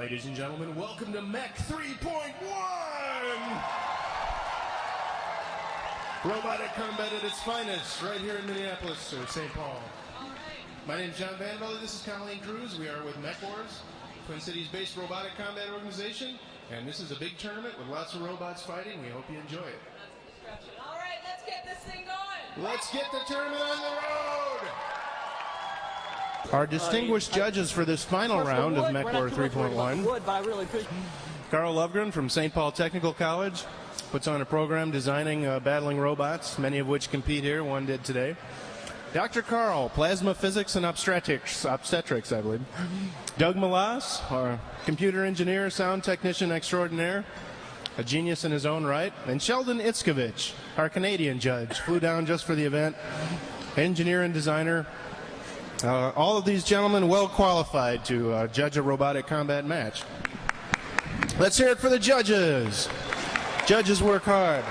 Ladies and gentlemen, welcome to Mech 3.1! Robotic combat at its finest, right here in Minneapolis, or St. Paul. My name is John VanClieve, this is Colleen Cruz. We are with MechWars, Twin Cities-based robotic combat organization, and this is a big tournament with lots of robots fighting. We hope you enjoy it. All right, let's get this thing going. Let's get the tournament on the road! Our distinguished judges for this final round of MechWars 3.1. Carl Lovegren from St. Paul Technical College puts on a program designing battling robots, many of which compete here. One did today. Dr. Carl, Plasma Physics and Obstetrics, I believe. Doug Malas, our computer engineer, sound technician extraordinaire, a genius in his own right. And Sheldon Itzkovich, our Canadian judge, flew down just for the event, engineer and designer. All of these gentlemen well qualified to judge a robotic combat match. Let's hear it for the judges. Judges work hard.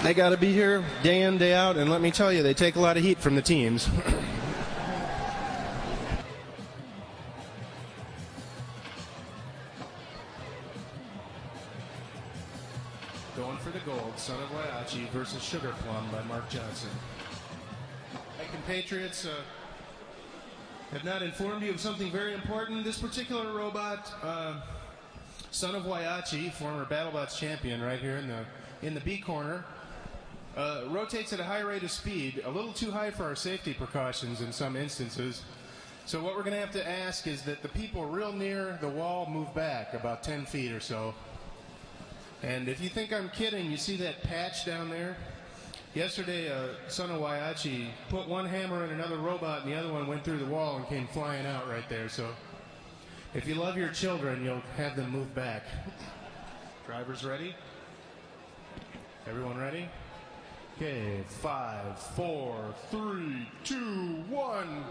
They got to be here day in, day out, and let me tell you, they take a lot of heat from the teams. Going for the gold, Son of Whyachi versus Sugar Plum by Mark Johnson. My compatriots have not informed you of something very important. This particular robot, Son of Whyachi, former BattleBots champion, right here in the B corner, rotates at a high rate of speed, a little too high for our safety precautions in some instances. So what we're going to have to ask is that the people real near the wall move back about 10 feet or so. And if you think I'm kidding, you see that patch down there? Yesterday, Son of Whyachi put one hammer in another robot, and the other one went through the wall and came flying out right there. So if you love your children, you'll have them move back. Drivers ready? Everyone ready? Okay, 5, 4, 3, 2, 1,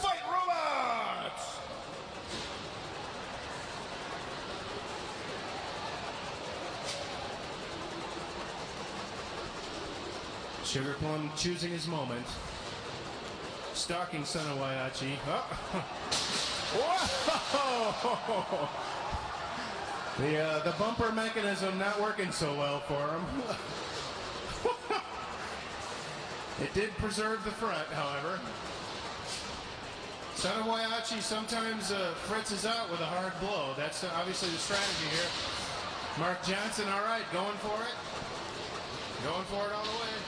fight robots! Sugar Plum choosing his moment. Stalking Son of Whyachi. Oh. Whoa! The bumper mechanism not working so well for him. It did preserve the front, however. Son of Whyachi sometimes fritzes out with a hard blow. That's obviously the strategy here. Mark Johnson, all right, going for it. Going for it all the way.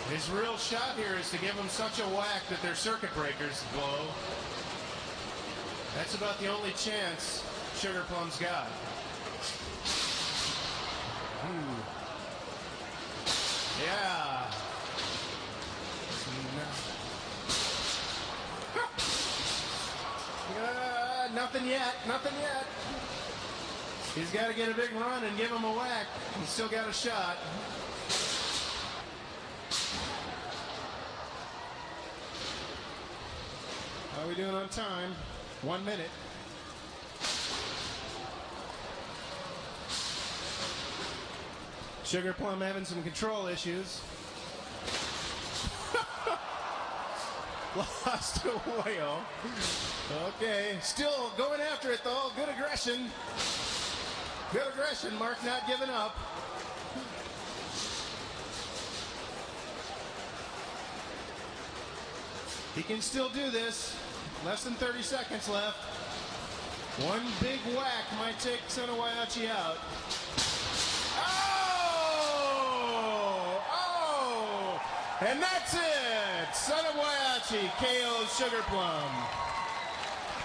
His real shot here is to give them such a whack that their circuit breakers blow. That's about the only chance Sugar Plum's got. Ooh. Yeah. Nothing yet, nothing yet. He's got to get a big run and give him a whack. He's still got a shot. How are we doing on time? 1 minute. Sugar Plum having some control issues. Lost a whale. Okay, still going after it though. Good aggression. Good aggression. Mark not giving up. He can still do this. Less than 30 seconds left. One big whack might take Son of Whyachi out. Oh! Oh! And that's it! Son of Whyachi KO's Sugar Plum.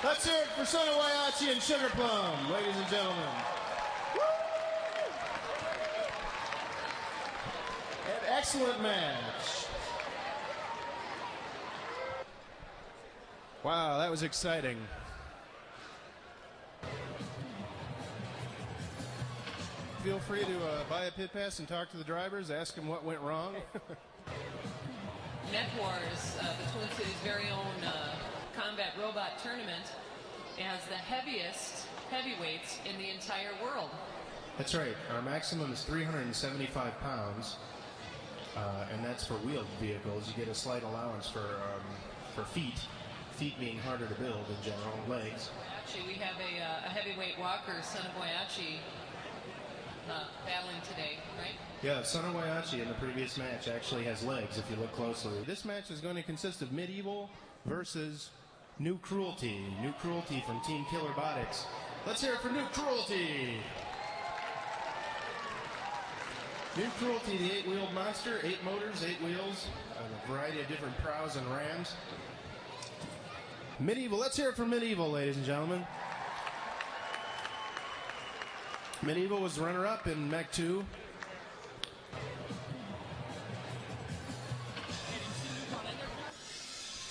Let's hear it for Son of Whyachi and Sugar Plum, ladies and gentlemen. Woo! An excellent match. Wow, that was exciting. Feel free to buy a pit pass and talk to the drivers, ask them what went wrong. MechWars, the Twin Cities' very own combat robot tournament, has the heaviest heavyweights in the entire world. That's right. Our maximum is 375 pounds, and that's for wheeled vehicles. You get a slight allowance for feet. feet being harder to build in general, legs. Actually, we have a heavyweight walker, son of Whyachi, battling today, right? Yeah, son of Whyachi in the previous match actually has legs if you look closely. This match is going to consist of Medieval versus New Cruelty. New Cruelty from Team Killerbotics. Let's hear it for New Cruelty! New Cruelty, the 8-wheeled monster, 8 motors, 8 wheels, a variety of different prows and rams. Medieval, let's hear it for Medieval, ladies and gentlemen. Medieval was runner-up in Mech 2.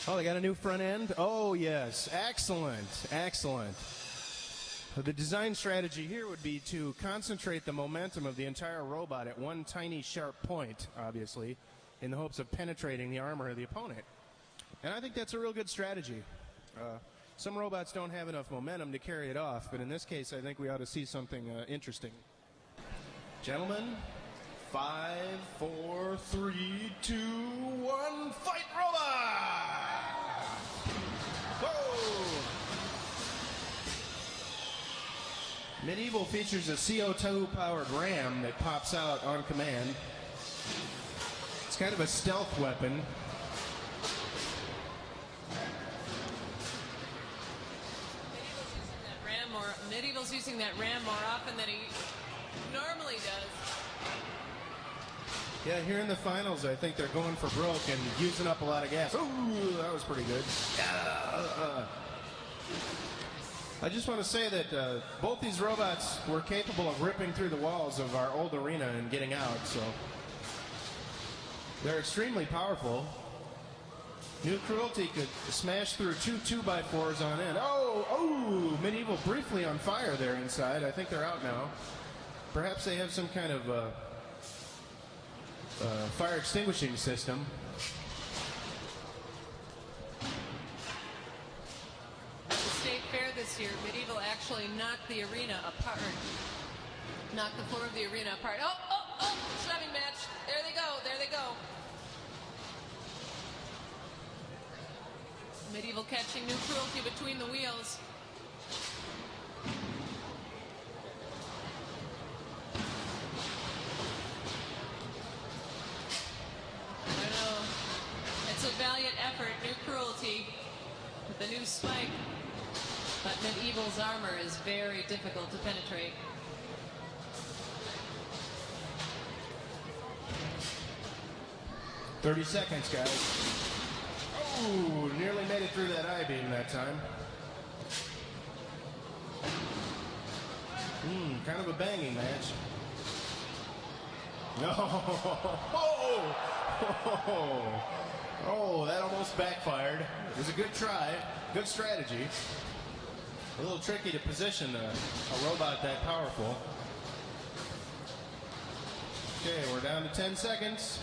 Oh, they got a new front end? Oh, yes. Excellent. Excellent. The design strategy here would be to concentrate the momentum of the entire robot at one tiny sharp point, obviously, in the hopes of penetrating the armor of the opponent. And I think that's a real good strategy. Some robots don't have enough momentum to carry it off, but in this case, I think we ought to see something interesting. Gentlemen, 5, 4, 3, 2, 1, fight robot! Whoa! Medieval features a CO2-powered ram that pops out on command. It's kind of a stealth weapon. Medieval's using that ram more often than he normally does. Yeah, here in the finals, I think they're going for broke and using up a lot of gas. Ooh, that was pretty good. I just want to say that both these robots were capable of ripping through the walls of our old arena and getting out, so they're extremely powerful. New Cruelty could smash through 2 2x4s on end. Oh, Medieval briefly on fire there inside. I think they're out now. Perhaps they have some kind of fire extinguishing system. At the State Fair this year, Medieval actually knocked the arena apart. Knocked the floor of the arena apart. Oh, shoving match. There they go. Medieval catching New Cruelty between the wheels. I don't know. It's a valiant effort, New Cruelty, with the new spike. But Medieval's armor is very difficult to penetrate. "30 seconds, guys." Ooh, nearly made it through that I-beam that time. Kind of a banging match. No! Oh, that almost backfired. It was a good try, good strategy. A little tricky to position a robot that powerful. Okay, we're down to 10 seconds.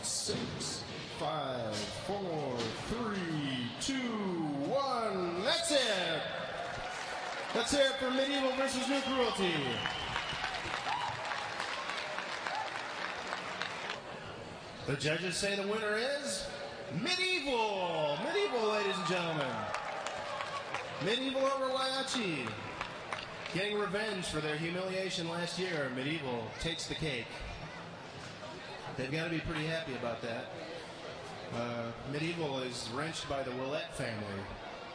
6, 5, 4, 3, 2, 1. That's it. Let's hear it for Medieval versus New Cruelty. The judges say the winner is Medieval. Medieval, ladies and gentlemen. Medieval over Whyachi. Getting revenge for their humiliation last year. Medieval takes the cake. They've got to be pretty happy about that. Medieval is wrenched by the Whyachi family.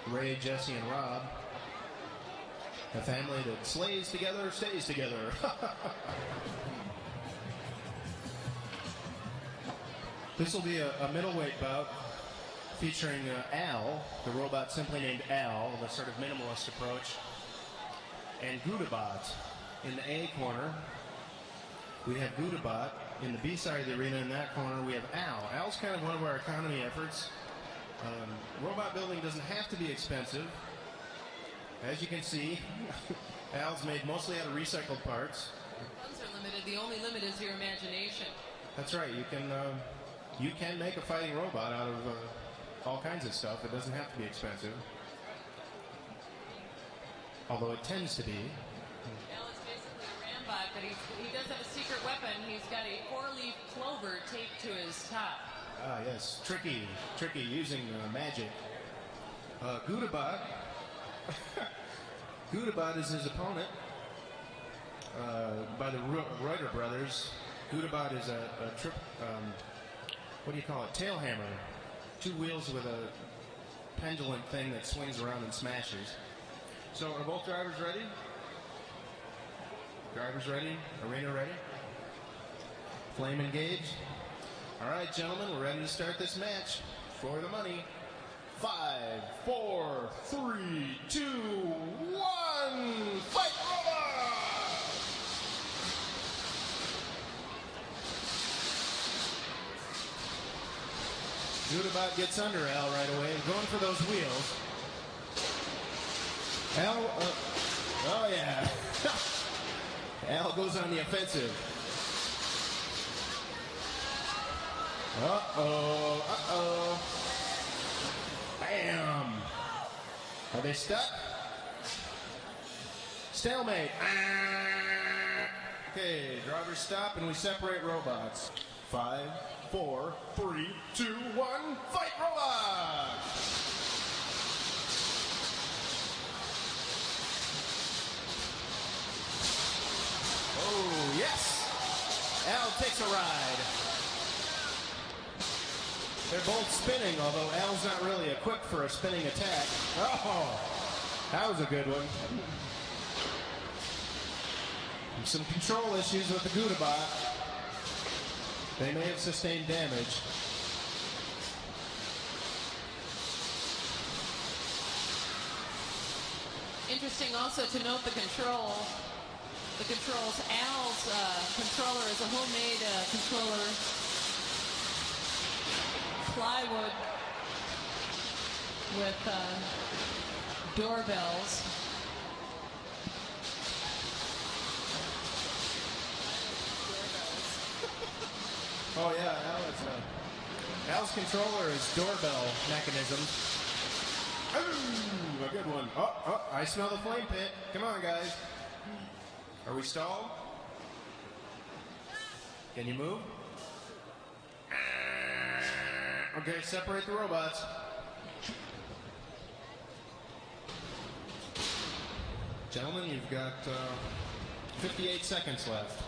Ray, Jesse, and Rob. A family that slays together, stays together. This will be a middleweight bout featuring Al, the robot simply named Al, the sort of minimalist approach, and GOUDABOT in the A corner. We have GOUDABOT in the B side of the arena. In that corner, we have Al. Al's kind of one of our economy efforts. Robot building doesn't have to be expensive. As you can see, Al's made mostly out of recycled parts. Funds are limited. The only limit is your imagination. That's right. You can make a fighting robot out of all kinds of stuff. It doesn't have to be expensive. Although it tends to be. Al is basically a Rambot, but he does have a secret weapon. He's got a 4-leaf clover taped to his top. Ah, yes. Tricky using magic. GOUDABOT. GOUDABOT is his opponent. By the Reuter brothers. GOUDABOT is a what do you call it? Tail hammer. 2 wheels with a pendulum thing that swings around and smashes. So are both drivers ready? Drivers ready? Arena ready? Flame engaged? All right, gentlemen, we're ready to start this match for the money. 5, 4, 3, 2, 1, fight! GOUDABOT gets under Al right away, going for those wheels. Al, oh yeah. Al goes on the offensive. Uh-oh, uh-oh. Bam. Are they stuck? Stalemate. Okay, drivers stop and we separate robots. 5, 4, 3, 2, 1, fight robots! Oh, yes! Al takes a ride. They're both spinning, although Al's not really equipped for a spinning attack. Oh, that was a good one. Some control issues with the GOUDABOT. They may have sustained damage. Interesting also to note the control. The controls. Al's controller is a homemade controller. Plywood with doorbells. Oh yeah, Al's controller is doorbell mechanisms. Ooh, a good one. Oh, I smell the flame pit. Come on, guys. Are we stalled? Can you move? Okay, separate the robots. Gentlemen, you've got 58 seconds left.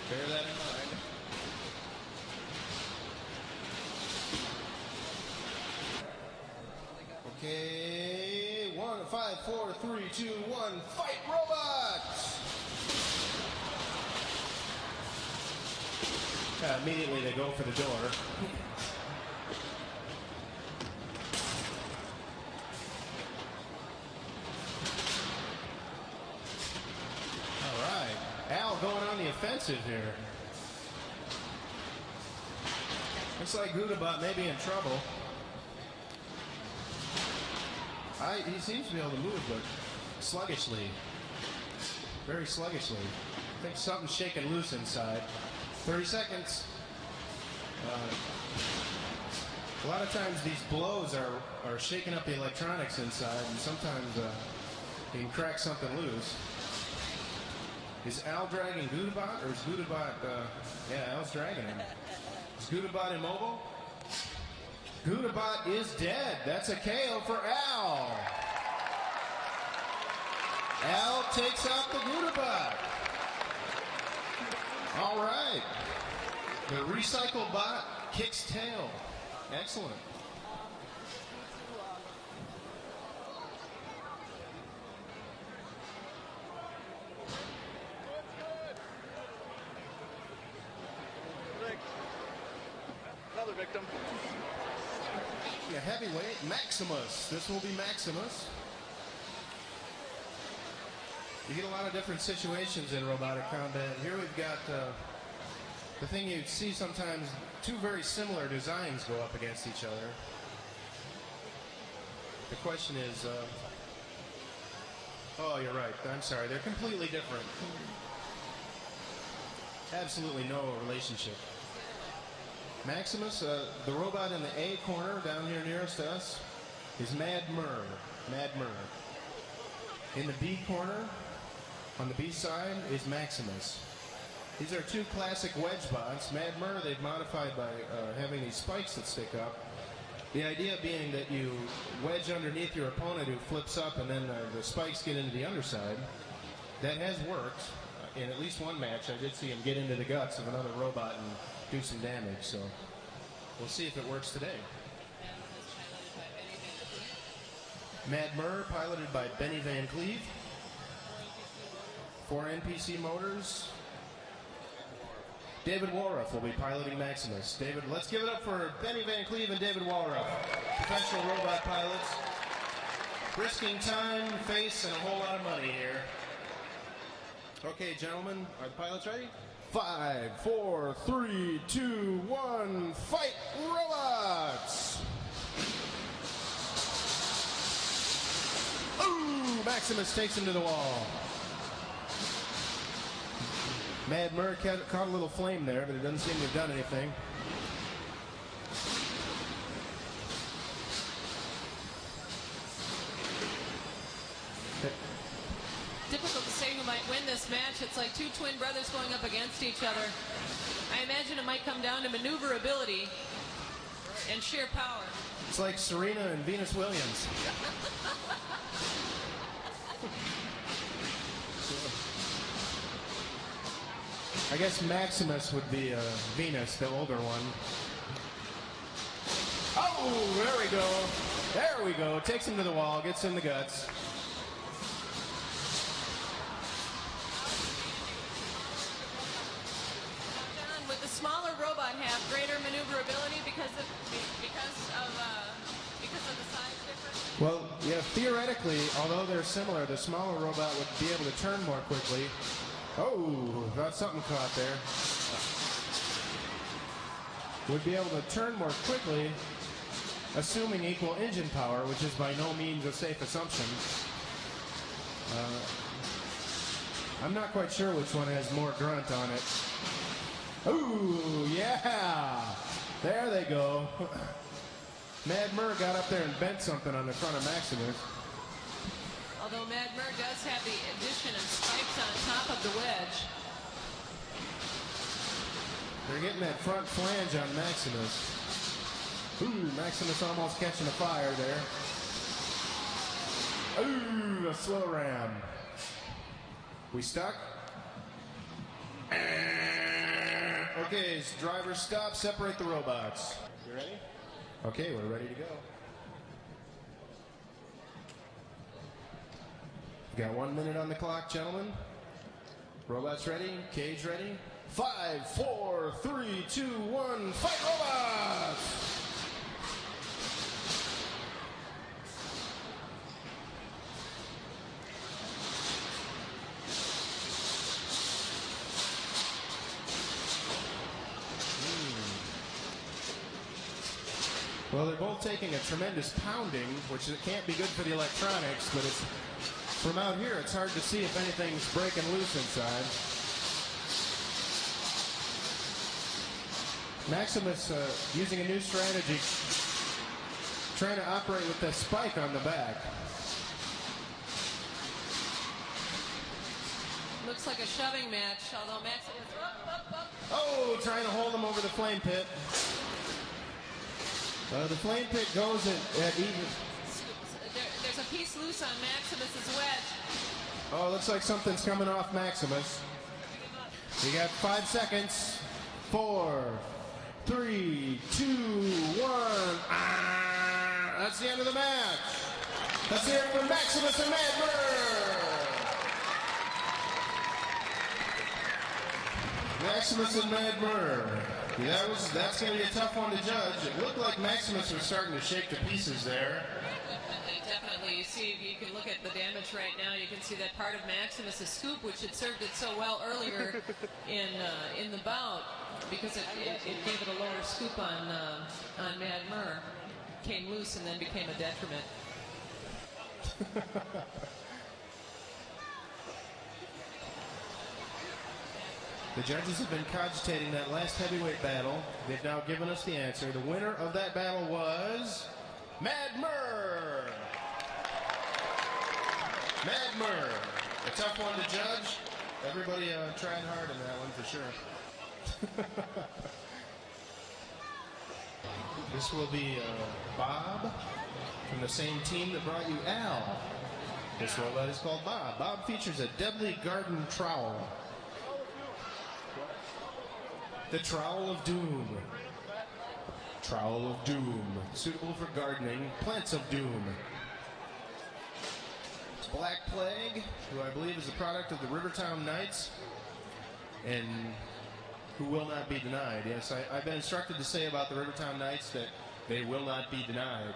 Bear that in mind. Okay, 5, 4, 3, 2, 1, fight robots! Immediately they go for the door. All right, Al going on the offensive here. Looks like GOUDABOT may be in trouble. He seems to be able to move, but sluggishly. Very sluggishly. I think something's shaking loose inside. 30 seconds. A lot of times these blows are shaking up the electronics inside, and sometimes you can crack something loose. Is Al dragging GOUDABOT, or is GOUDABOT, yeah, Al's dragging him. Is GOUDABOT immobile? GOUDABOT is dead. That's a KO for Al. Al takes out the GOUDABOT. All right. The recycle bot kicks tail. Excellent. Another victim. A heavyweight, Maximus. This will be Maximus. You get a lot of different situations in robotic combat. Here we've got the thing you see sometimes, two very similar designs go up against each other. The question is, oh, you're right. I'm sorry. They're completely different. Absolutely no relationship. Maximus, the robot in the A corner down here nearest to us, is Mad MER. Mad MER. In the B corner, on the B side, is Maximus. These are two classic wedge bots. Mad MER, they've modified by having these spikes that stick up. The idea being that you wedge underneath your opponent who flips up, and then the spikes get into the underside. That has worked in at least one match. I did see him get into the guts of another robot and do some damage, so we'll see if it works today. Mad MER, piloted by Benny VanClieve. 4 NPC motors. David Wolrufth will be piloting Maximus. David, let's give it up for Benny VanClieve and David Wolrufth, professional robot pilots, risking time, face, and a whole lot of money here. Okay, gentlemen, are the pilots ready? 5, 4, 3, 2, 1, fight, robots! Ooh, Maximus takes him to the wall. Mad MER caught a little flame there, but it doesn't seem to have done anything. Difficult to say who might win this match. It's like two twin brothers going up against each other. I imagine it might come down to maneuverability and sheer power. It's like Serena and Venus Williams. I guess Maximus would be Venus, the older one. Oh, there we go. There we go. Takes him to the wall, gets in the guts. John, would the smaller robot have greater maneuverability because of the size difference? Well, yeah, theoretically, although they're similar, the smaller robot would be able to turn more quickly. Oh, got something caught there. Would be able to turn more quickly, assuming equal engine power, which is by no means a safe assumption. I'm not quite sure which one has more grunt on it. Ooh, yeah! There they go. Mad MER got up there and bent something on the front of Maximus. Although Mad MER does have the addition of spikes on top of the wedge. They're getting that front flange on Maximus. Ooh, Maximus almost catching a fire there. Ooh, a slow ram. We stuck? Okay, driver stop, separate the robots. You ready? Okay, we're ready to go. Got 1 minute on the clock, gentlemen. Robots ready? Cage ready? 5, 4, 3, 2, 1, fight robots! Well, they're both taking a tremendous pounding, which it can't be good for the electronics, but it's from out here, it's hard to see if anything's breaking loose inside. Maximus using a new strategy, trying to operate with the spike on the back. Looks like a shoving match, although Maximus up. Oh, trying to hold him over the flame pit. The flame pit goes at even. There's a piece loose on Maximus's wedge. Oh, looks like something's coming off Maximus. You got 5 seconds. 4, 3, 2, 1. Ah, that's the end of the match. Let's hear it for Maximus and Mad MER. Maximus and Mad MER. Yeah, that's going to be a tough one to judge. It looked like Maximus was starting to shake to pieces there. Definitely. You see, you can look at the damage right now. You can see that part of Maximus' scoop, which had served it so well earlier in the bout, because it gave it a lower scoop on Mad MER, came loose and then became a detriment. The judges have been cogitating that last heavyweight battle. They've now given us the answer. The winner of that battle was Mad MER. Mad MER. A tough one to judge. Everybody tried hard in that one for sure. This will be Bob from the same team that brought you Al. This robot is called Bob. Bob features a deadly garden trowel. The Trowel of Doom. Trowel of Doom. Suitable for gardening. Plants of Doom. Black Plague, who I believe is a product of the Rivertown Knights, and who will not be denied. Yes, I've been instructed to say about the Rivertown Knights that they will not be denied.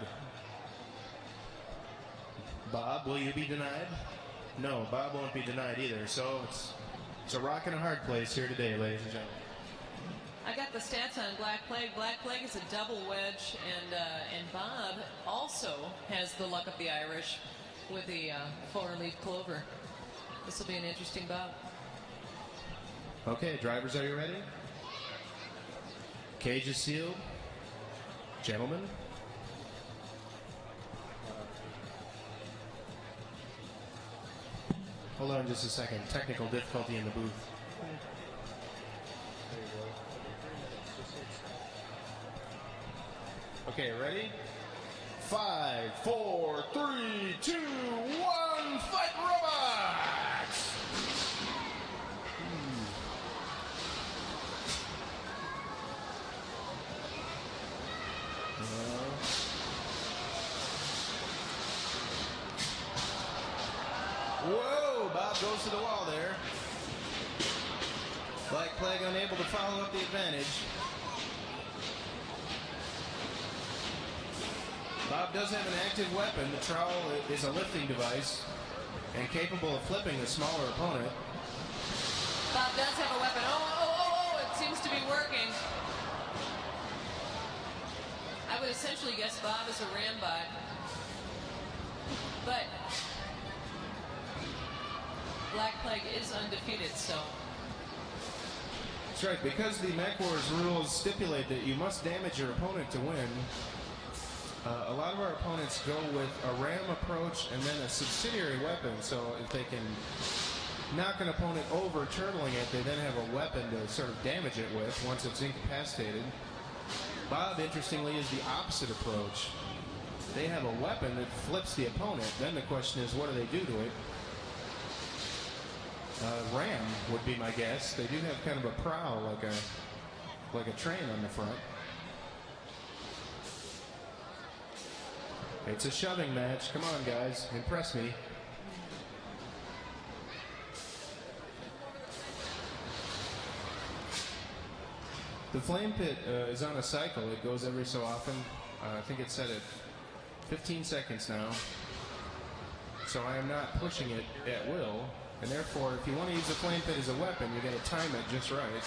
Bob, will you be denied? No, Bob won't be denied either. So it's a rock and a hard place here today, ladies and gentlemen. I got the stats on Black Plague. Black Plague is a double wedge, and Bob also has the luck of the Irish with the four-leaf clover. This will be an interesting bout. Okay, drivers, are you ready? Cage is sealed. Gentlemen. Hold on just a second. Technical difficulty in the booth. Okay, ready? 5, 4, 3, 2, 1, fight robots! Whoa, Bob goes to the wall there. Black Plague unable to follow up the advantage. Bob does have an active weapon. The trowel is a lifting device and capable of flipping the smaller opponent. Bob does have a weapon. Oh, it seems to be working. I would essentially guess Bob is a Rambot. But Black Plague is undefeated, so. That's right, because the MechWars rules stipulate that you must damage your opponent to win. A lot of our opponents go with a ram approach and then a subsidiary weapon, so if they can knock an opponent over turtling it, they then have a weapon to sort of damage it with once it's incapacitated. Bob, interestingly, is the opposite approach. They have a weapon that flips the opponent. Then the question is, what do they do to it? Ram would be my guess. They do have kind of a prow, like a train on the front. It's a shoving match. Come on, guys. Impress me. The flame pit is on a cycle. It goes every so often. I think it's set at 15 seconds now. So I am not pushing it at will. And therefore, if you want to use the flame pit as a weapon, you got to time it just right.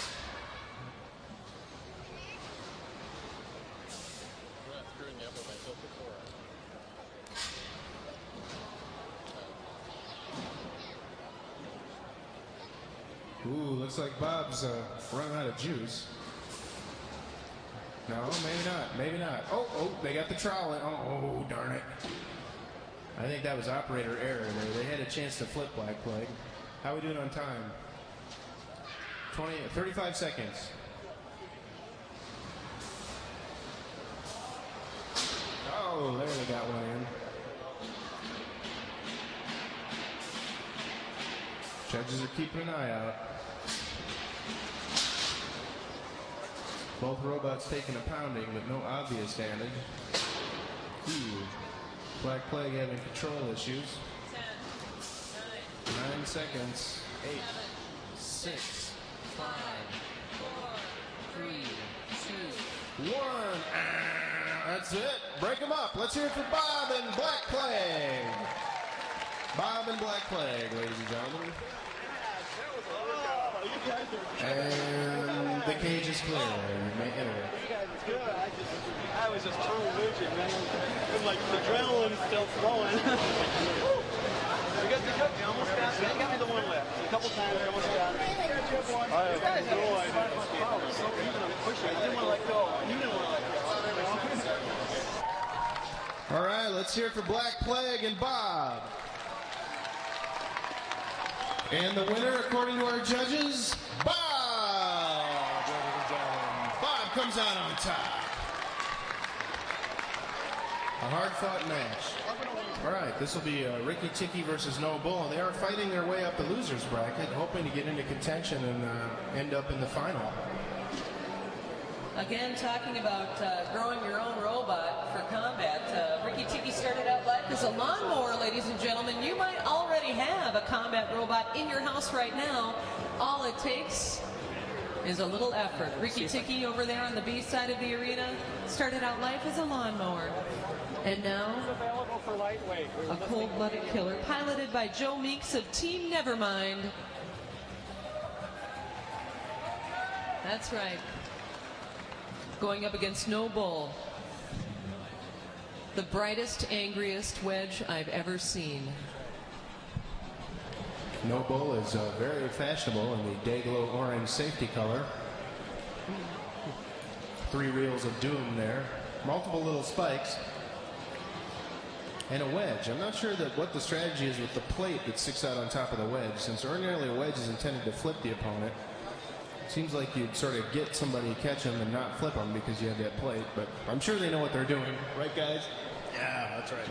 Ooh, looks like Bob's run out of juice. No, maybe not. Maybe not. Oh, they got the trowel in. Oh, darn it. I think that was operator error there. They had a chance to flip Black Plague. How are we doing on time? 35 seconds. Oh, there they got one in. Judges are keeping an eye out. Both robots taking a pounding, but no obvious damage. Ooh. Black Plague having control issues. 10, 9 seconds. 8, 6, 5, 4, 3, 2, 1. That's it. Break them up. Let's hear it for Bob and Black Plague. Bob and Black Plague, ladies and gentlemen. And the cage is clear. You may enter. You guys are good. I was just totally losing, man. And like the adrenaline's still flowing. Because they almost got me. They got me the one left. A couple times they almost got me. I have no idea. So even I'm pushing. I didn't want to let go. You didn't want to let go. All right, let's hear it for Black Plague and Bob. And the winner, according to our judges, Bob! Bob comes out on top. A hard-fought match. All right, this will be Ricky Ticky versus No Bull. They are fighting their way up the loser's bracket, hoping to get into contention and end up in the final. Again, talking about growing your own robot for combat. Ricky Ticky started out life as a lawnmower, ladies and gentlemen. You might already have a combat robot in your house right now. All it takes is a little effort. Ricky Ticky over there on the B side of the arena started out life as a lawnmower. And now, a cold-blooded killer piloted by Joe Meeks of Team Nevermind. That's right. Going up against No Bull. The brightest, angriest wedge I've ever seen. No Bull is very fashionable in the Dayglow orange safety color. 3 reels of doom there. Multiple little spikes. And a wedge. I'm not sure what the strategy is with the plate that sticks out on top of the wedge, since ordinarily a wedge is intended to flip the opponent. Seems like you'd sort of get somebody, catch them, and not flip them because you have that plate, but I'm sure they know what they're doing. Right, guys? Yeah, that's right.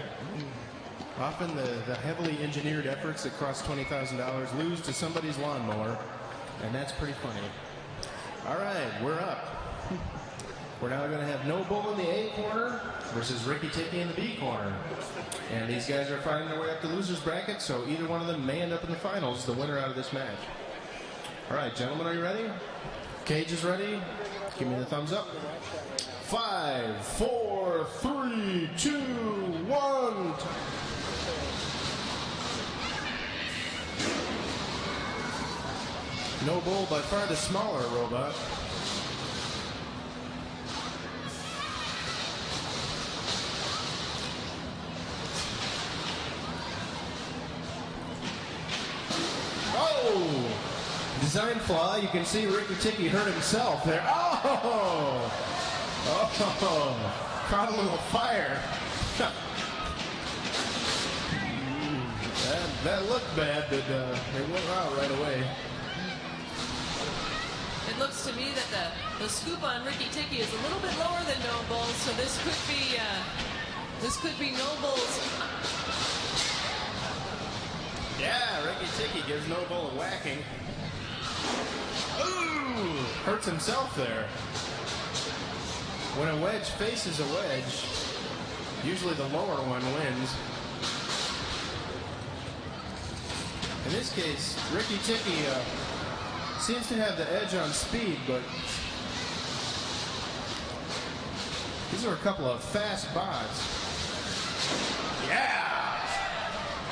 Often the heavily engineered efforts that cost $20,000 lose to somebody's lawnmower, and that's pretty funny. All right, we're up. We're now going to have No Bull in the A corner versus Ricky Ticky in the B corner. And these guys are fighting their way up the loser's bracket, so either one of them may end up in the finals, the winner out of this match. All right, gentlemen, are you ready? Cage is ready. Give me the thumbs up. 5, 4, 3, 2, 1. No Bull, by far the smaller robot. Oh! Design flaw. You can see Ricky Ticky hurt himself there. Oh! Oh! Caught a little fire. that looked bad, but it went out right away. It looks to me that the scoop on Ricky Ticky is a little bit lower than No Bull's, so this could be No Bull's. Yeah, Ricky Ticky gives No Bull a whacking. Ooh! Hurts himself there. When a wedge faces a wedge, usually the lower one wins. In this case, Ricky Ticky seems to have the edge on speed, but these are a couple of fast bots. Yeah!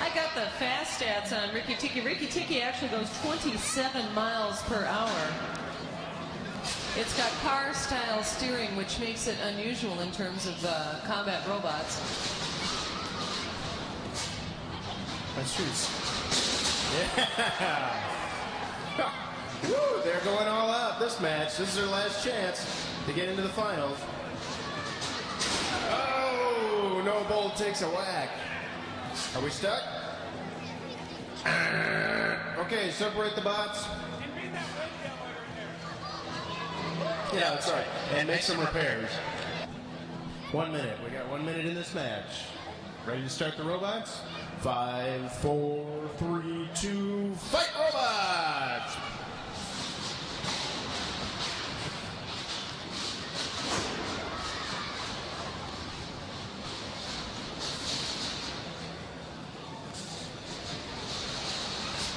I got the fast stats on Ricky Ticky. Ricky Ticky actually goes 27 miles per hour. It's got car-style steering, which makes it unusual in terms of combat robots. That's true. Yeah! Woo, they're going all out this match. This is their last chance to get into the finals. Oh, No Bull takes a whack. Are we stuck? Okay, separate the bots. Yeah, that's right. And make some repairs. 1 minute. We got 1 minute in this match. Ready to start the robots? 5, 4, 3, 2, fight robots!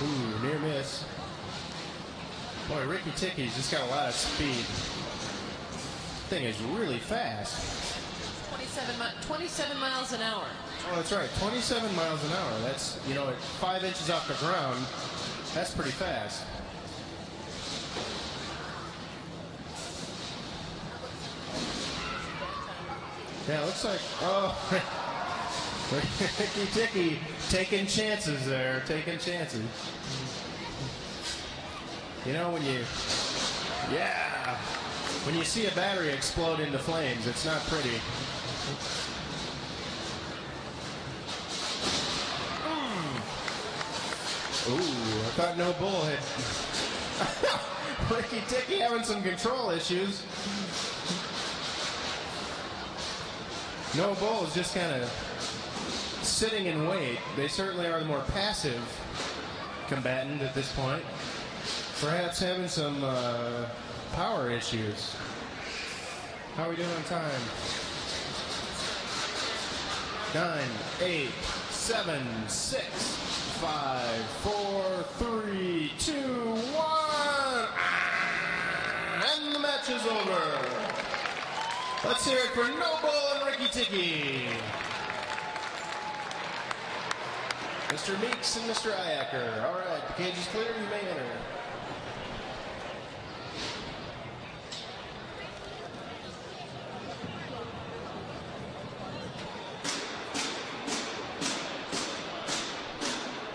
Ooh, near miss. Boy, Ricky Ticky's just got a lot of speed. Thing is really fast. 27 miles an hour. Oh, that's right. 27 miles an hour. That's, you know, at 5 inches off the ground, that's pretty fast. Yeah, it looks like, oh, Ricky Ticky taking chances there, taking chances. You know, when you see a battery explode into flames, it's not pretty. Ooh, I thought No Bull had... Ricky Ticky having some control issues. No Bull is just kind of sitting in wait. They certainly are the more passive combatant at this point. Perhaps having some power issues. How are we doing on time? 9, 8, 7, 6, 5, 4, 3, 2, 1. And the match is over. Let's hear it for No Bull and Ricky Ticky. Mr. Meeks and Mr. Iacker. All right, the cage is clear. You may enter.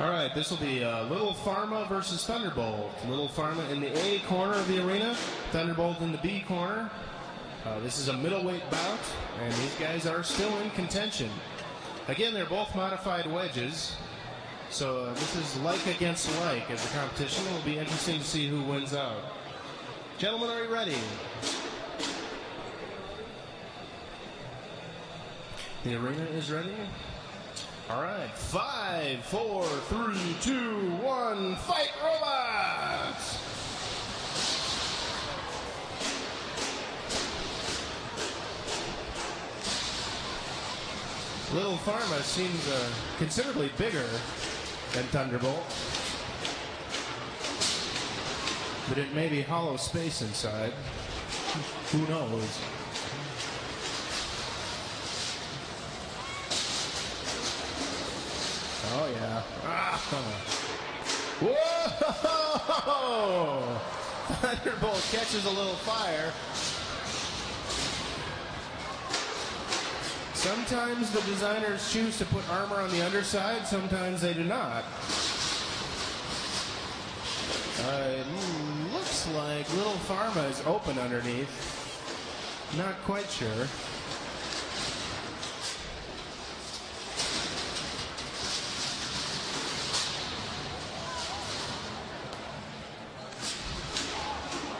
All right, this will be Little Pharma versus Thunderbolt. Little Pharma in the A corner of the arena, Thunderbolt in the B corner. This is a middleweight bout, and these guys are still in contention. Again, they're both modified wedges, so this is like against like as a competition. It will be interesting to see who wins out. Gentlemen, are you ready? The arena is ready. All right, 5, 4, 3, 2, 1, fight robots! Little Pharma seems considerably bigger than Thunderbolt, but it may be hollow space inside. Who knows? Oh, yeah. Whoa! Thunderbolt catches a little fire. Sometimes the designers choose to put armor on the underside, sometimes they do not. It looks like Little Pharma is open underneath. Not quite sure.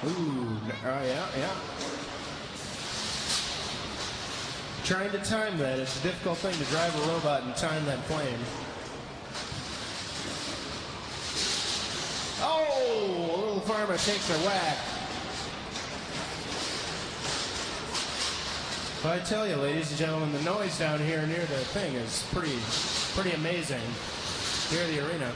Ooh, yeah. Trying to time that, it's a difficult thing to drive a robot and time that flame. Oh, Little Pharma takes a whack. But I tell you, ladies and gentlemen, the noise down here near the thing is pretty amazing. Near the arena.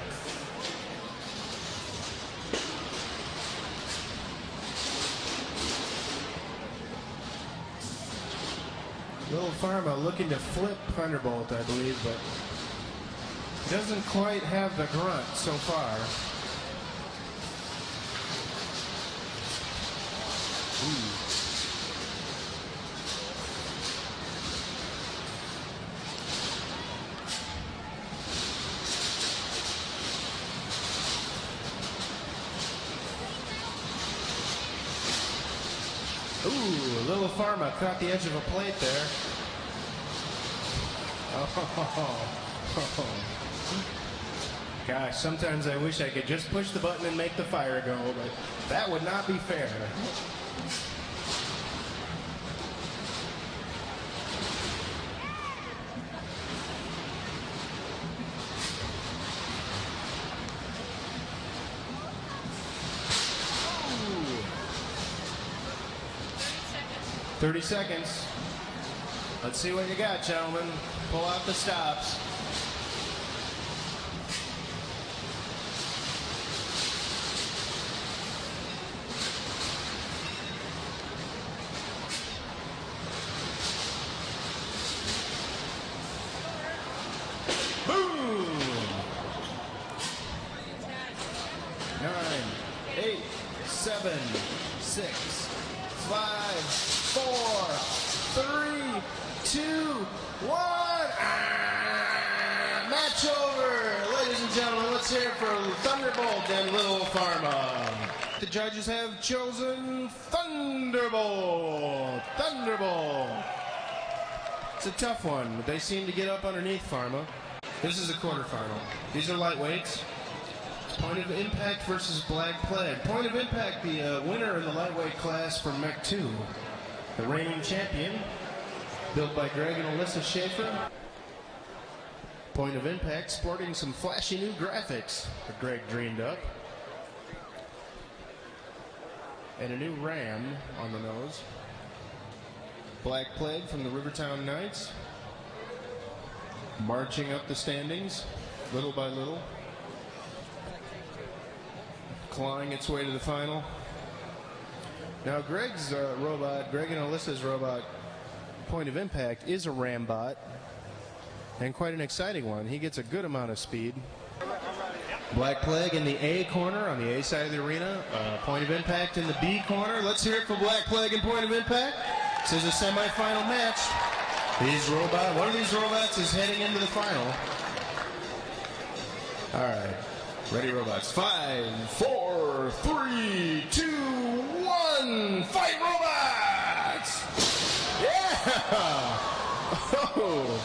Little Pharma looking to flip Thunderbolt, I believe, but doesn't quite have the grunt so far. Ooh, Little Pharma caught the edge of a plate there. Oh. Gosh, sometimes I wish I could just push the button and make the fire go, but that would not be fair. Ooh. 30 seconds. Let's see what you got, gentlemen. Pull out the stops. Boom! 9, 8, 7, 6, 5, 4, 3, 2, 1. Match over. Ladies and gentlemen, let's hear it for Thunderbolt and Little Pharma. The judges have chosen Thunderbolt. Thunderbolt. It's a tough one, but they seem to get up underneath Pharma. This is a quarterfinal. These are lightweights. Point of Impact versus Black Plague. Point of Impact, the winner in the lightweight class from Mech 2. The reigning champion, built by Greg and Alyssa Schaefer. Point of Impact sporting some flashy new graphics that Greg dreamed up. And a new ram on the nose. Black Plague from the Rivertown Knights. Marching up the standings, little by little. Clawing its way to the final. Now Greg's robot, Greg and Alyssa's robot, Point of Impact, is a Rambot. And quite an exciting one. He gets a good amount of speed. Black Plague in the A corner on the A side of the arena. Point of Impact in the B corner. Let's hear it for Black Plague and Point of Impact. This is a semi-final match. One of these robots is heading into the final. All right. Ready, robots. 5, 4, 3, 2, 1. Fight, robots! Yeah! Oh!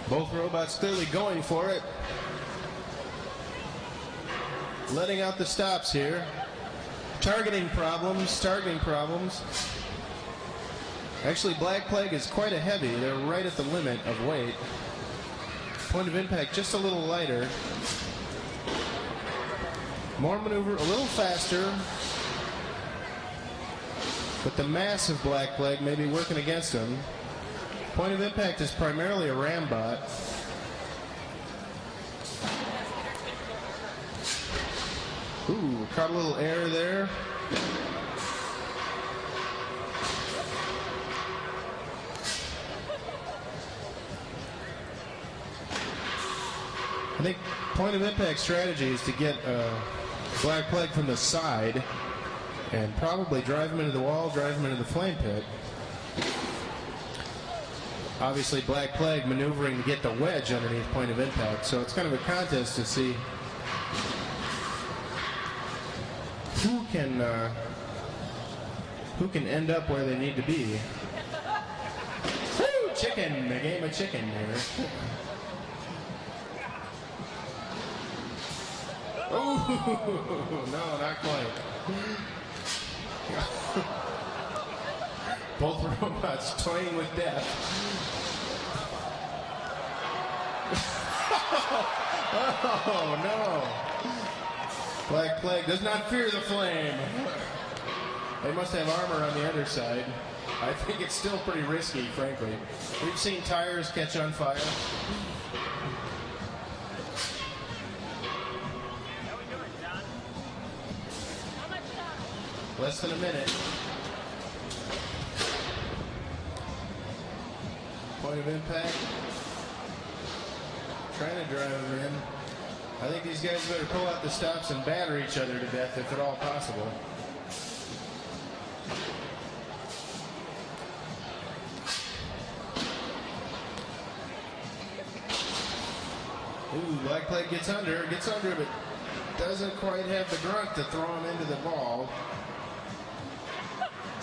Both robots clearly going for it. Letting out the stops here. Targeting problems. Actually, Black Plague is quite a heavy. They're right at the limit of weight. Point of Impact just a little lighter. More maneuver, a little faster. But the mass of Black Plague may be working against him. Point of Impact is primarily a Rambot. Ooh, caught a little air there. I think Point of Impact strategy is to get Black Plague from the side and probably drive him into the wall, drive him into the flame pit. Obviously, Black Plague maneuvering to get the wedge underneath Point of Impact, so it's kind of a contest to see who can end up where they need to be. Woo! Chicken! A game of chicken here. Oh no, not quite. Both robots toying with death. Oh no! Black Plague does not fear the flame. They must have armor on the underside. I think it's still pretty risky, frankly. We've seen tires catch on fire. Less than a minute. Point of Impact. Trying to drive him in. I think these guys better pull out the stops and batter each other to death if at all possible. Ooh, Black Plague gets under, but doesn't quite have the grunt to throw him into the ball.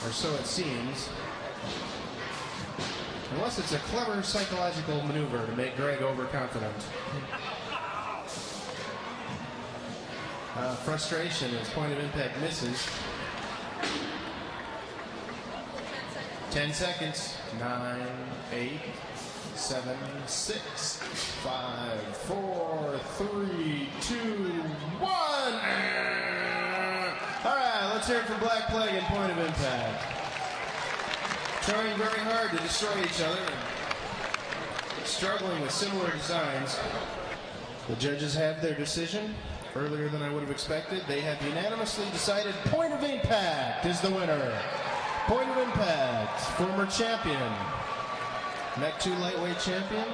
Or so it seems. Unless it's a clever psychological maneuver to make Greg overconfident. Frustration as Point of Impact misses. 10 seconds. 9, 8, 7, 6, 5, 4, 3, 2, 1. All right, let's hear it for Black Plague and Point of Impact. Trying very hard to destroy each other and struggling with similar designs. The judges have their decision earlier than I would have expected. They have unanimously decided Point of Impact is the winner. Point of Impact, former champion. Mech 2 lightweight champion.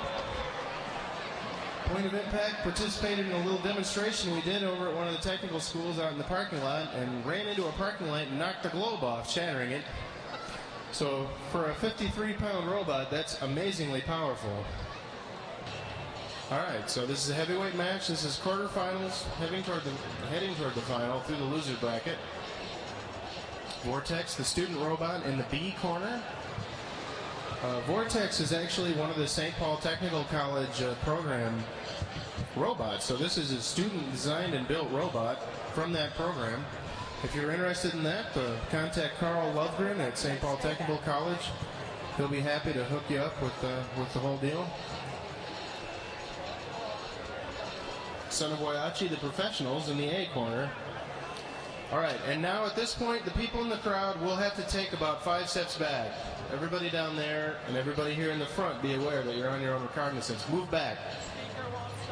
Point of Impact participated in a little demonstration we did over at one of the technical schools out in the parking lot and ran into a parking light and knocked the globe off, shattering it. So for a 53-pound robot, that's amazingly powerful. All right, so this is a heavyweight match. This is quarterfinals, heading toward the final through the loser bracket. VORTEXX, the student robot, in the B corner. VORTEXX is actually one of the St. Paul Technical College program robots. So this is a student-designed and built robot from that program. If you're interested in that, contact Carl Lovegren at St. Paul Technical College. He'll be happy to hook you up with the whole deal. Son of Whyachi, the professionals in the A corner. All right, and now at this point, the people in the crowd will have to take about 5 steps back. Everybody down there and everybody here in the front, be aware that you're on your own recognizance. Move back.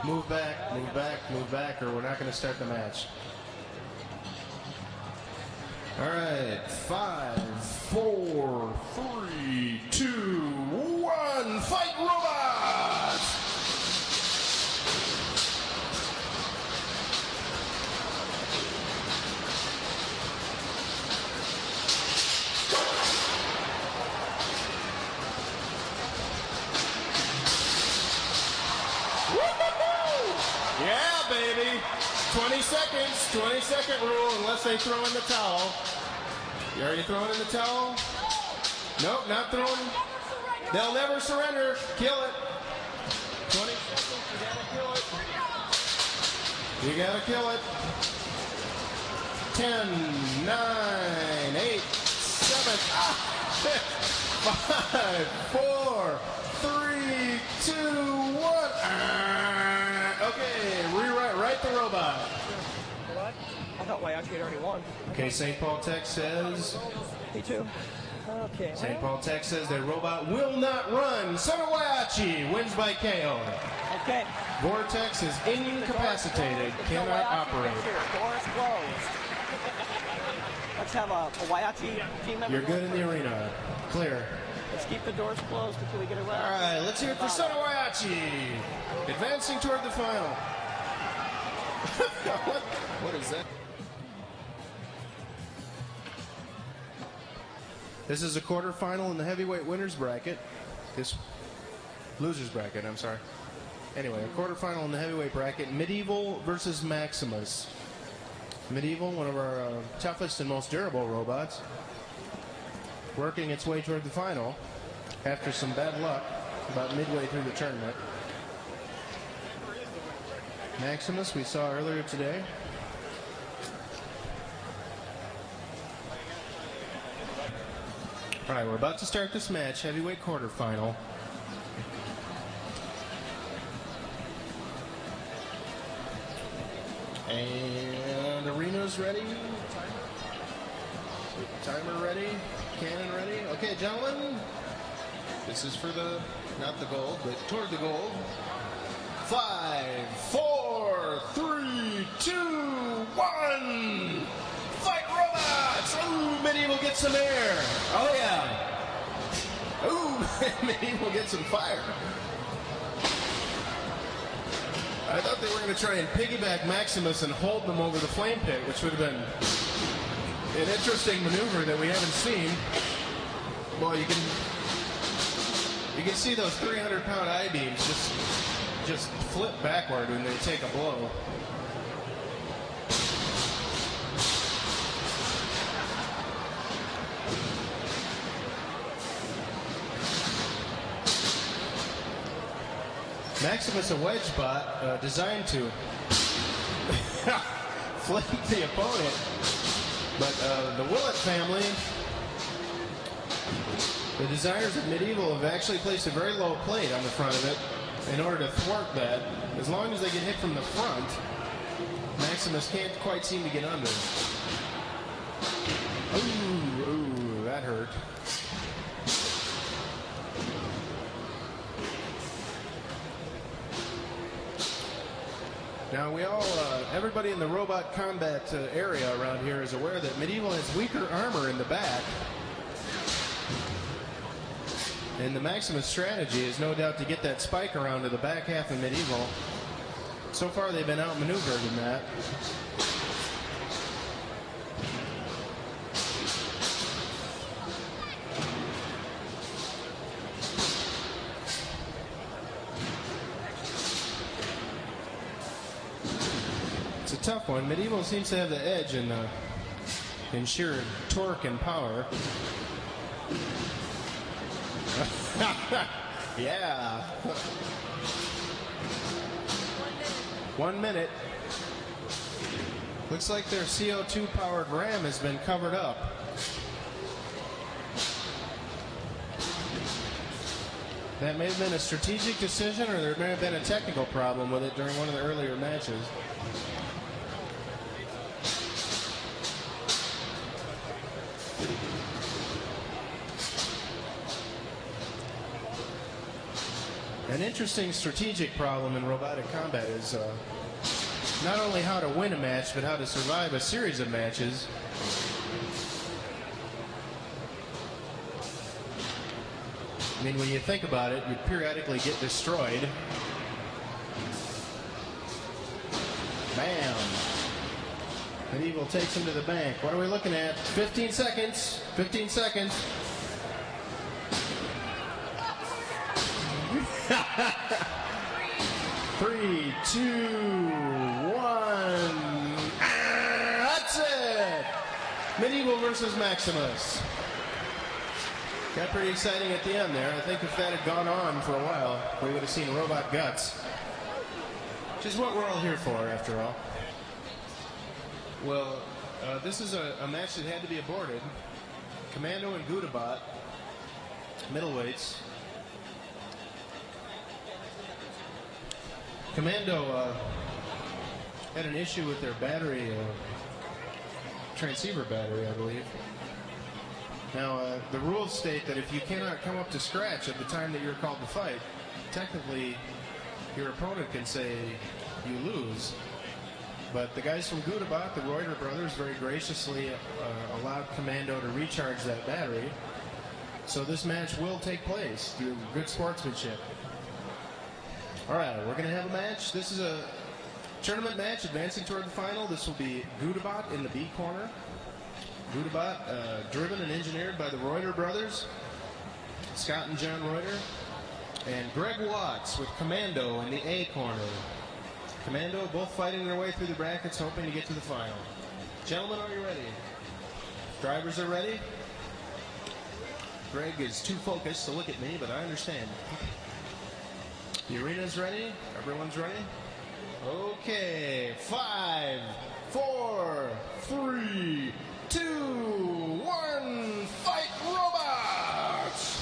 Move back, move back, move back, or we're not going to start the match. All right, 5, 4, 3, 2, 1, fight robots! Yeah, baby. 20 seconds, 20-second rule unless they throw in the towel. You already throwing in the towel? Nope, not throwing. They'll never surrender. Kill it. 20 seconds, you gotta kill it. You gotta kill it. 10, 9, 8, 7, 5, 4, 3, 2, 1. Okay, write the robot. What? I thought Whyachi had already won. Okay, St. Paul Tech says. Me too. Okay. St. Paul Tech says their robot will not run. Son of Whyachi wins by KO. Okay. VORTEXX is incapacitated, cannot operate. Doors closed. Let's have a Whyachi team member. You're good in the arena. Clear. Let's keep the doors closed until we get around. All right, let's hear it for Son of Whyachi. Advancing toward the final. What is that? This is a quarterfinal in the heavyweight winners bracket. This losers bracket, I'm sorry. Anyway, a quarterfinal in the heavyweight bracket. MEDEVIL versus MAXIMUS. MEDEVIL, one of our toughest and most durable robots, working its way toward the final after some bad luck about midway through the tournament. MAXIMUS we saw earlier today. All right, we're about to start this match, heavyweight quarterfinal. And arena's ready. Timer ready. Cannon ready. Okay, gentlemen. This is for the, not the gold, but toward the gold. 5, 4, 3, 2, 1. Fight robots! Ooh, MEDEVIL gets some air. Oh, yeah. Ooh, MEDEVIL gets some fire. I thought they were going to try and piggyback MAXIMUS and hold them over the flame pit, which would have been an interesting maneuver that we haven't seen. Well, you can see those 300-pound I-beams just flip backward when they take a blow. MAXIMUS, a wedge bot designed to flip the opponent, but the Willett family, the designers of MEDEVIL, have actually placed a very low plate on the front of it in order to thwart that. As long as they get hit from the front, MAXIMUS can't quite seem to get under. Ooh, that hurt. Now we all, everybody in the robot combat area around here is aware that MEDEVIL has weaker armor in the back. And the MAXIMUS strategy is no doubt to get that spike around to the back half of MEDEVIL. So far they've been outmaneuvered in that. It's a tough one. MEDEVIL seems to have the edge in sheer torque and power. Yeah. 1 minute. Looks like their CO2 powered ram has been covered up. That may have been a strategic decision, or there may have been a technical problem with it during one of the earlier matches. An interesting strategic problem in robotic combat is not only how to win a match, but how to survive a series of matches. I mean, when you think about it, you periodically get destroyed. Bam! Medieval takes him to the bank. What are we looking at? 15 seconds. 15 seconds. 3, 2, 1. That's it! Medieval versus Maximus. Got pretty exciting at the end there. I think if that had gone on for a while, we would have seen robot guts. Which is what we're all here for, after all. Well, this is a match that had to be aborted. Commando and GOUDABOT, middleweights. Commando had an issue with their battery, transceiver battery, I believe. Now, the rules state that if you cannot come up to scratch at the time that you're called to fight, technically your opponent can say you lose. But the guys from GOUDABOT, the Reuter brothers, very graciously allowed Commando to recharge that battery. So this match will take place through good sportsmanship. All right, we're going to have a match. This is a tournament match advancing toward the final. This will be GOUDABOT in the B corner. GOUDABOT, driven and engineered by the Reuter brothers, Scott and John Reuter, and Greg Watts with Commando in the A corner. Commando both fighting their way through the brackets, hoping to get to the final. Gentlemen, are you ready? Drivers are ready? Greg is too focused to look at me, but I understand. The arena's ready? Everyone's ready? Okay, 5, 4, 3, 2, 1, fight robots!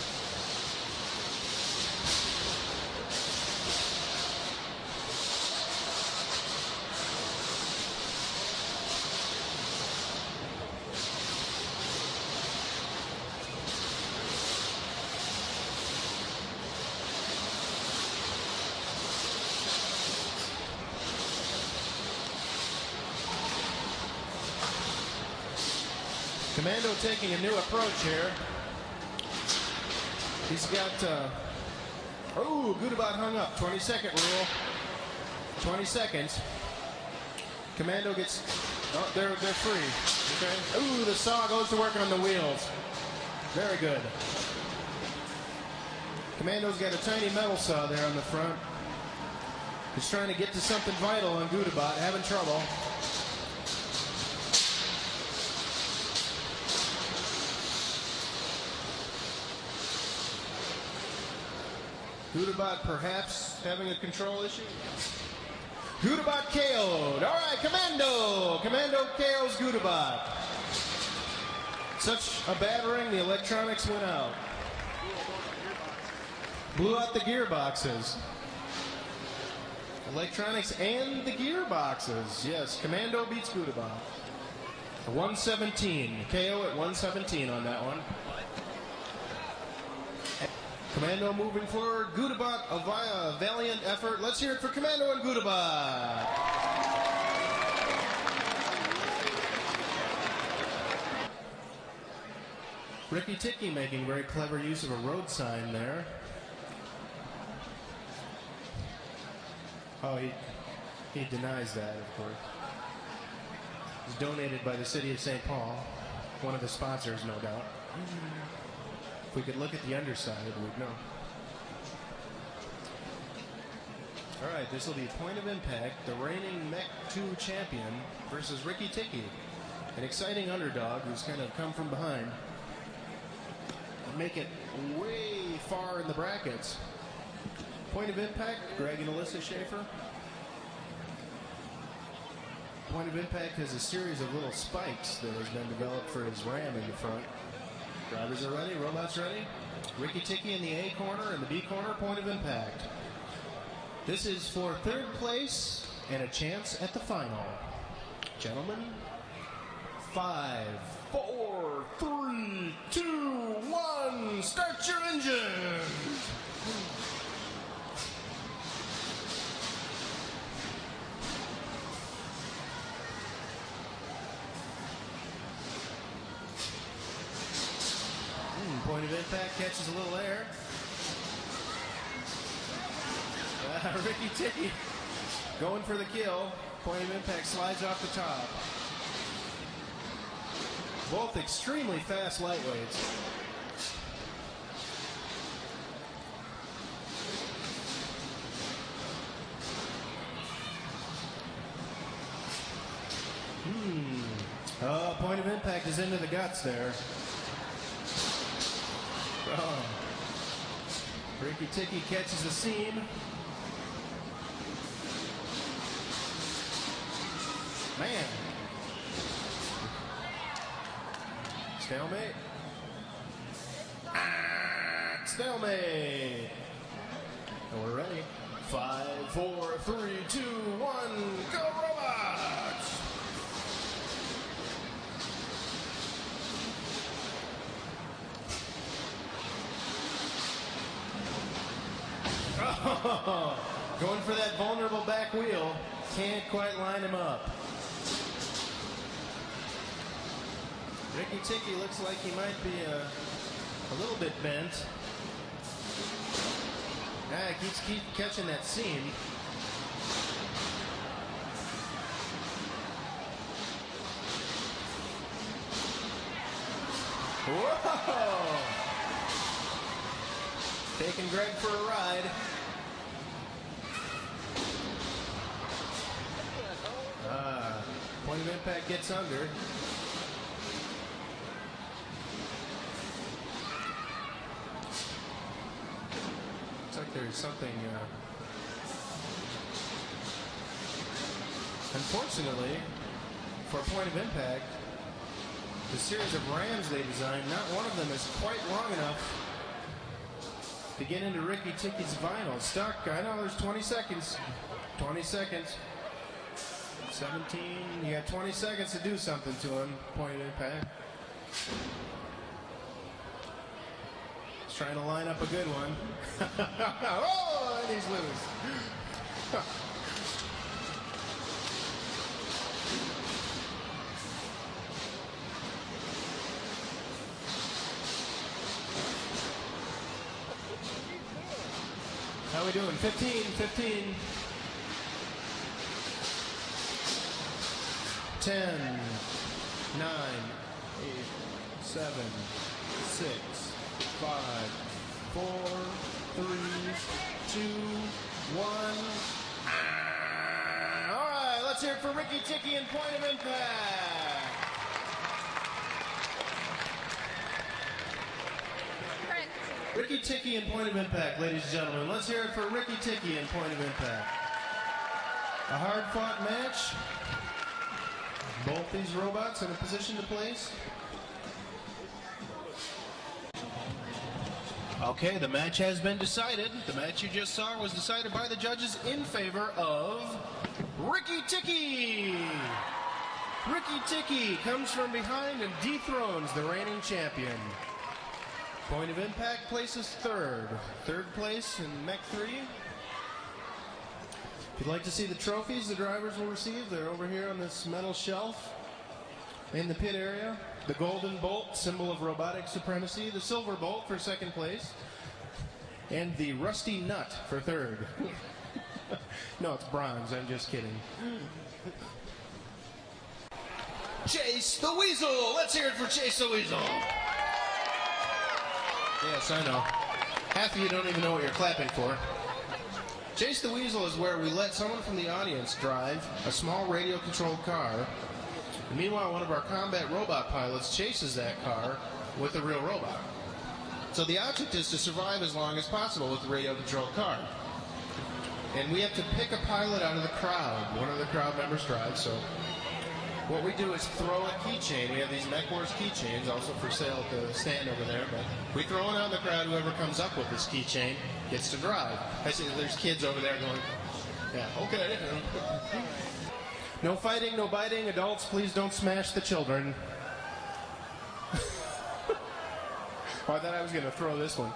Commando taking a new approach here. He's got, oh, GOUDABOT hung up, 20-second rule. 20 seconds. Commando gets, oh, they're free. Okay. Ooh, the saw goes to working on the wheels. Very good. Commando's got a tiny metal saw there on the front. He's trying to get to something vital on GOUDABOT, having trouble. GOUDABOT perhaps having a control issue. GOUDABOT KO'd. All right, Commando. Commando KO's GOUDABOT. Such a battering, the electronics went out. Blew out the gearboxes. Electronics and the gearboxes. Yes, Commando beats GOUDABOT. 117. KO at 117 on that one. Commando moving forward. GOUDABOT, a valiant effort. Let's hear it for Commando and GOUDABOT. Ricky TICKY making very clever use of a road sign there. Oh, he denies that, of course. It was donated by the city of St. Paul. One of the sponsors, no doubt. If we could look at the underside, we'd know. All right, this will be point of impact. The reigning Mech 2 champion versus Ricky TICKY, an exciting underdog who's kind of come from behind. make it way far in the brackets. Point of impact, Greg and Alyssa Schaefer. Point of impact has a series of little spikes that has been developed for his ram in the front. Drivers are ready, robots ready. Ricky Ticky in the A corner and the B corner, point of impact. This is for third place and a chance at the final. Gentlemen, 5, 4, 3, 2, 1, start your engine! Point of impact catches a little air. Ricky Ticky going for the kill. Point of impact slides off the top. Both extremely fast lightweights. Point of impact is into the guts there. Oh. Ricky Ticky catches the seam. Man. Stalemate. Stalemate. And we're ready. 5, 4, 3, 2, 1, go robots! Oh, going for that vulnerable back wheel. Can't quite line him up. Ricky Ticky looks like he might be a little bit bent. He keeps catching that seam. Whoa! Taking Greg for a ride. Point of impact gets under. Looks like there's something. Unfortunately, for point of impact, the series of rams they designed, not one of them is quite long enough to get into Ricky Ticky's vinyl. Stuck. I know there's 20 seconds. 20 seconds. 17. You got 20 seconds to do something to him. Point of impact. He's trying to line up a good one. Oh, and he's loose. How we doing? 15. 10, 9, 8, 7, 6, 5, 4, 3, 2, 1. All right, let's hear it for Ricky Ticky and point of impact. Ricky Ticky and point of impact, ladies and gentlemen. Let's hear it for Ricky Ticky and point of impact. A hard-fought match. Both these robots in a position to place. Okay, the match has been decided. The match you just saw was decided by the judges in favor of Ricky Ticky. Ricky Ticky comes from behind and dethrones the reigning champion. Point of impact places third. Third place in Mech 3. If you'd like to see the trophies the drivers will receive, they're over here on this metal shelf in the pit area. The golden bolt, symbol of robotic supremacy. The silver bolt for second place. And the rusty nut for third. No, it's bronze. I'm just kidding. Chase the Weasel. Let's hear it for Chase the Weasel. Yes, I know. Half of you don't even know what you're clapping for. Chase the Weasel is where we let someone from the audience drive a small radio-controlled car. And meanwhile, one of our combat robot pilots chases that car with a real robot. So the object is to survive as long as possible with the radio-controlled car. And we have to pick a pilot out of the crowd. One of the crowd members drives, so what we do is throw a keychain. We have these MechWars keychains, also for sale at the stand over there, but we throw it out in the crowd. Whoever comes up with this keychain gets to drive. I see there's kids over there going, yeah, okay. No fighting, no biting. Adults, please don't smash the children. Oh, I thought I was going to throw this one.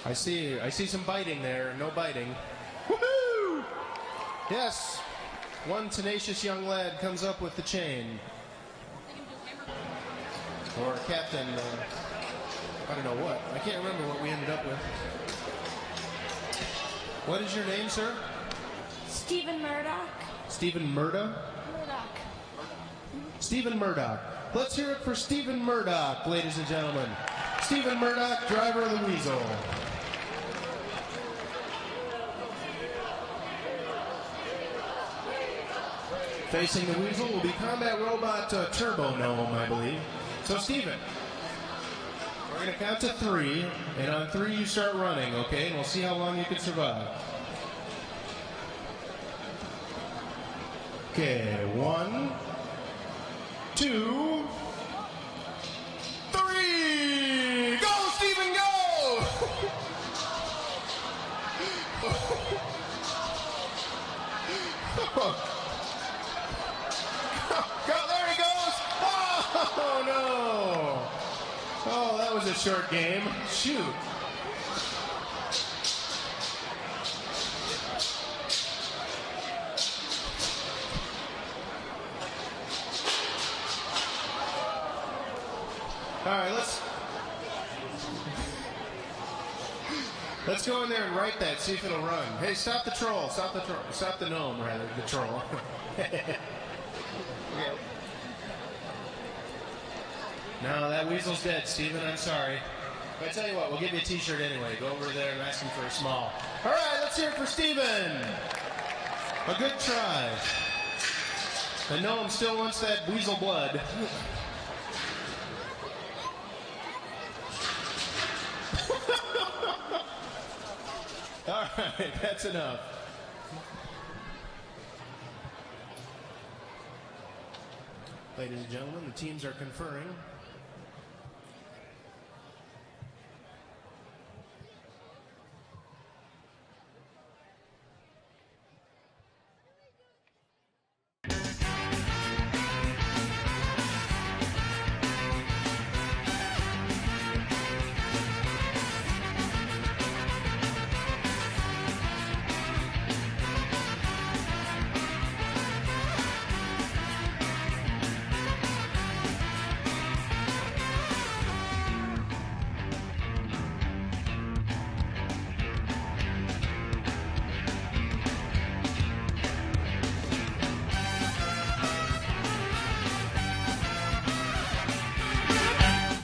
I see some biting there. No biting. Woohoo! Yes. One tenacious young lad comes up with the chain. Or Captain, I don't know what. I can't remember what we ended up with. What is your name, sir? Stephen Murdoch. Stephen Murdoch? Murdoch. Stephen Murdoch. Let's hear it for Stephen Murdoch, ladies and gentlemen. Stephen Murdoch, driver of the Weasel. Facing the Weasel will be Combat Robot Turbo Gnome, I believe. So, Stephen, we're going to count to 3, and on 3 you start running, okay? And we'll see how long you can survive. Okay, 1, 2, 3! Go, Stephen, go! There he goes! Oh, no! Oh, that was a short game. Shoot. All right, let's go in there and write that, see if it'll run. Hey, stop the troll, stop the gnome, rather, the troll. No, that weasel's dead, Stephen, I'm sorry. But I tell you what, we'll give you a t-shirt anyway. Go over there and ask him for a small. All right, let's hear it for Stephen. A good try. The gnome still wants that weasel blood. All right, that's enough. Ladies and gentlemen, the teams are conferring.